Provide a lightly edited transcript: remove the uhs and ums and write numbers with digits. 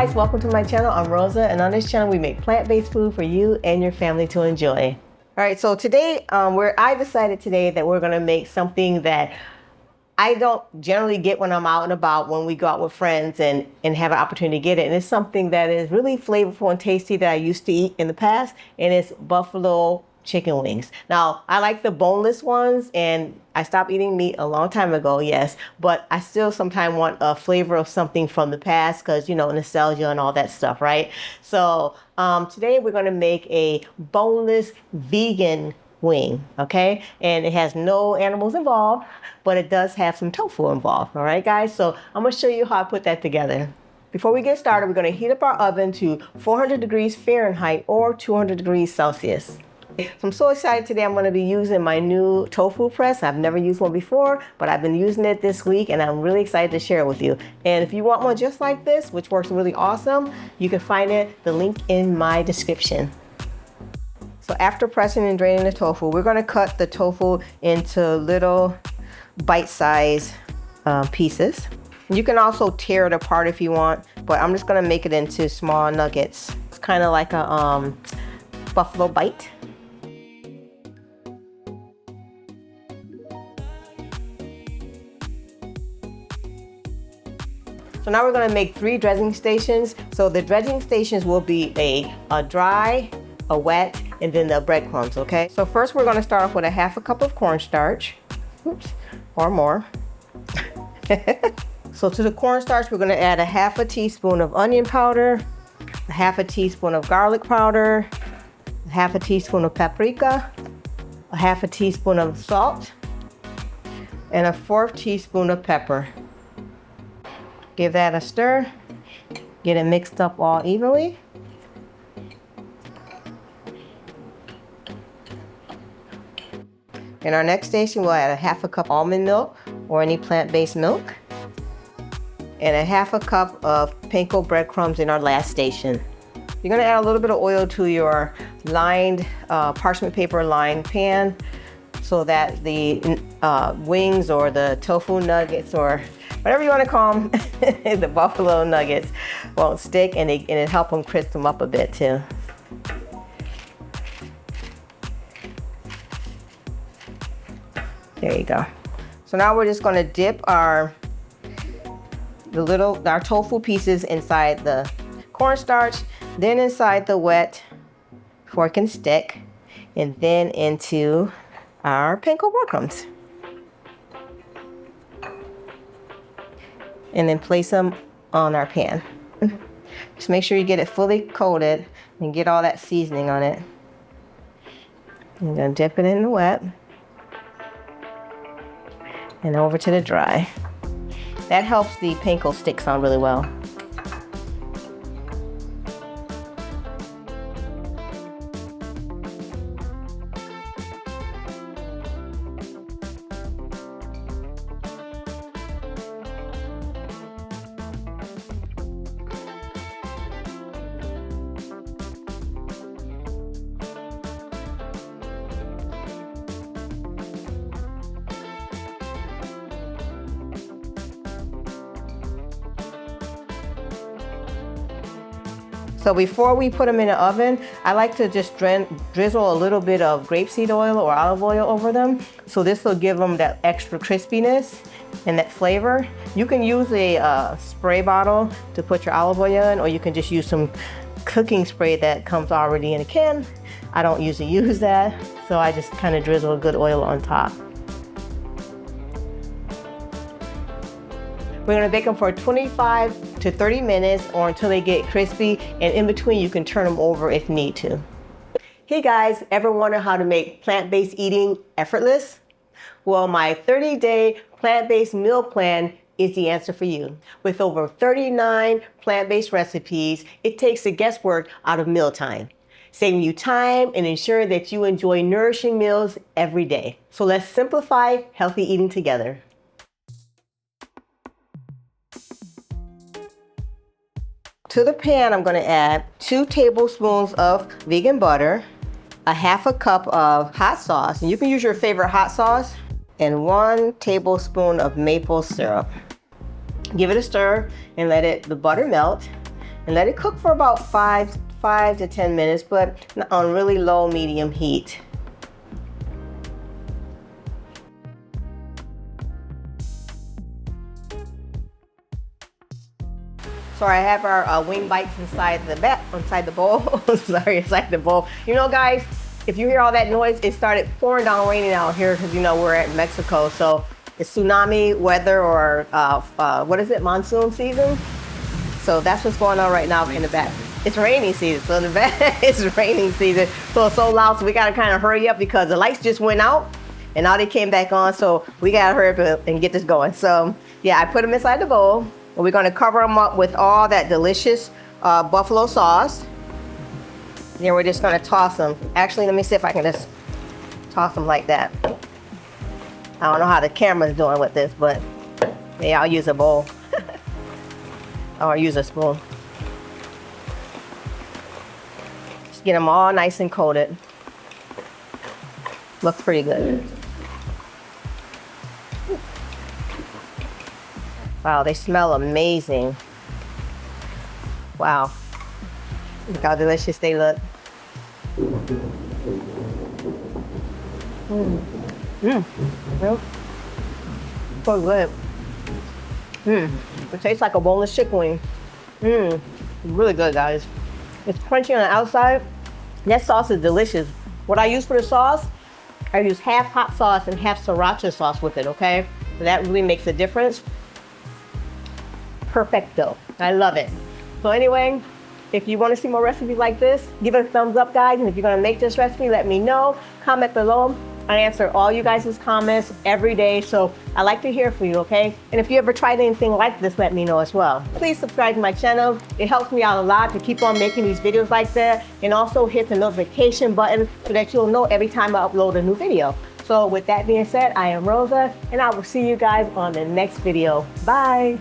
guys, welcome to my channel. I'm Rosa, and on this channel we make plant-based food for you and your family to enjoy. All right, so today I decided today that we're gonna make something that I don't generally get when I'm out and about, when we go out with friends and have an opportunity to get it. And it's something that is really flavorful and tasty that I used to eat in the past, and it's buffalo chicken wings. Now, I like the boneless ones, and I stopped eating meat a long time ago, yes, but I still sometimes want a flavor of something from the past because, you know, nostalgia and all that stuff, right? So today we're gonna make a boneless vegan wing, okay? And it has no animals involved, but it does have some tofu involved, all right, guys? So I'm gonna show you how I put that together. Before we get started, we're gonna heat up our oven to 400 degrees Fahrenheit or 200 degrees Celsius. So I'm so excited today. I'm going to be using my new tofu press. I've never used one before, but I've been using it this week and I'm really excited to share it with you. And if you want one just like this, which works really awesome, you can find the link in my description. So after pressing and draining the tofu, we're going to cut the tofu into little bite-sized pieces. You can also tear it apart if you want, but I'm just going to make it into small nuggets. It's kind of like a buffalo bite. So now we're gonna make 3 dredging stations. So the dredging stations will be a dry, a wet, and then the breadcrumbs, okay? So first we're gonna start off with a 1/2 cup of cornstarch, oops, or more. So to the cornstarch, we're gonna add a 1/2 teaspoon of onion powder, a 1/2 teaspoon of garlic powder, a 1/2 teaspoon of paprika, a 1/2 teaspoon of salt, and a 1/4 teaspoon of pepper. Give that a stir, get it mixed up all evenly. In our next station, we'll add a 1/2 cup almond milk or any plant-based milk, and a 1/2 cup of panko breadcrumbs in our last station. You're gonna add a little bit of oil to your lined, parchment paper lined pan so that the wings or the tofu nuggets or whatever you want to call them, the buffalo nuggets, won't stick, and it help them crisp them up a bit too. There you go. So now we're just going to dip our tofu pieces inside the cornstarch, then inside the wet before it can stick, and then into our panko breadcrumbs. And then place them on our pan. Just make sure you get it fully coated and get all that seasoning on it. I'm gonna dip it in the wet and over to the dry. That helps the panko sticks on really well. So before we put them in the oven, I like to just drizzle a little bit of grapeseed oil or olive oil over them. So this will give them that extra crispiness and that flavor. You can use a spray bottle to put your olive oil in, or you can just use some cooking spray that comes already in a can. I don't usually use that, so I just kind of drizzle a good oil on top. We're gonna bake them for 25 to 30 minutes or until they get crispy, and in between you can turn them over if need to. Hey guys, ever wonder how to make plant-based eating effortless? Well, my 30-day plant-based meal plan is the answer for you. With over 39 plant-based recipes, it takes the guesswork out of mealtime, saving you time and ensuring that you enjoy nourishing meals every day. So let's simplify healthy eating together. To the pan, I'm going to add 2 tablespoons of vegan butter, a 1/2 cup of hot sauce, and you can use your favorite hot sauce, and 1 tablespoon of maple syrup. Give it a stir and let the butter melt. and let it cook for about 5 to 10 minutes, but on really low medium heat. So I have our wing bites inside the bowl. Sorry, inside the bowl. You know, guys, if you hear all that noise, it started pouring down raining out here because, you know, we're at Mexico. So it's tsunami weather, or what is it, monsoon season? So that's what's going on right now in the back. It's raining season, so in the back it's raining season. So it's so loud, so we gotta kind of hurry up because the lights just went out and now they came back on. So we gotta hurry up and get this going. So yeah, I put them inside the bowl. And we're gonna cover them up with all that delicious buffalo sauce. Then we're just gonna toss them. Actually, let me see if I can just toss them like that. I don't know how the camera's doing with this, but yeah, I'll use a bowl. Or use a spoon. Just get them all nice and coated. Looks pretty good. Wow, they smell amazing. Wow. Look how delicious they look. Yep. So good. It tastes like a boneless chicken wing. Really good, guys. It's crunchy on the outside. That sauce is delicious. What I use for the sauce, I use half hot sauce and half sriracha sauce with it, okay? So that really makes a difference. Perfecto. I love it. So anyway, if you want to see more recipes like this, give it a thumbs up, guys. And if you're going to make this recipe, let me know. Comment below. I answer all you guys' comments every day, so I like to hear from you, okay? And if you ever tried anything like this, let me know as well. Please subscribe to my channel. It helps me out a lot to keep on making these videos like that. And also hit the notification button so that you'll know every time I upload a new video. So with that being said, I am Rosa, and I will see you guys on the next video. Bye.